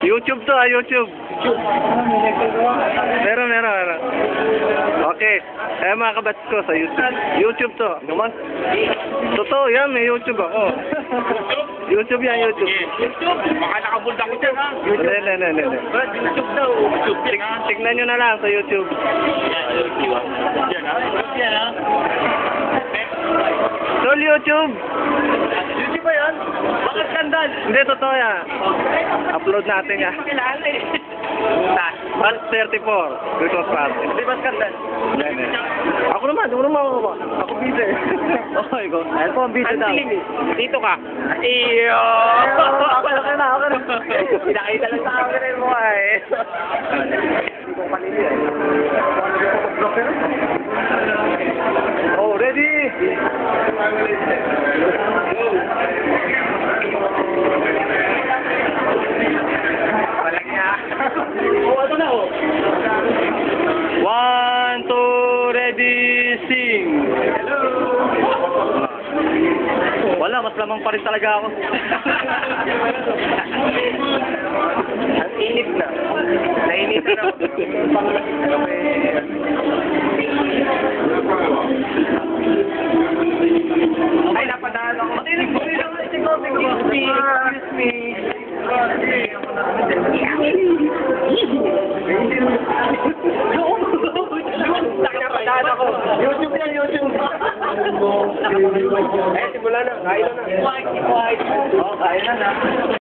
YouTube to YouTube. Meron. Okay. Mga kabats ko sa YouTube. YouTube to. Naman. Totoo yan, may YouTube ako. YouTube yan, YouTube. YouTube? Baka nakabulda ko dyan, ha? Hindi. YouTube daw. Tignan nyo na lang sa YouTube. Yan, ha? Yan, ha? Tol, YouTube. YouTube ba yan? Bakit skandal? Hindi, totoo yan. Upload natin yan. Pakilala eh. March 34, Christmas party. Di ba skandal? Hindi. Ako naman. Ako busy. Okay ko. Ayun po, ang busy daw. Dito ka. Iyo! Okay na. Pinakita lang sa akin eh mo eh. Hindi ko kanili eh. Oh, ready? Walang niya. Oo, ito na oh. 1, 2, ready, sing. Hello! Wala, mas lamang pa rin talaga ako. Ang init na. Nainit na ako. Ay, napadaan ako. Excuse me. Napadaan ako. YouTube yan, YouTube. Eh, simula na. Kain na na. Oh, kain na.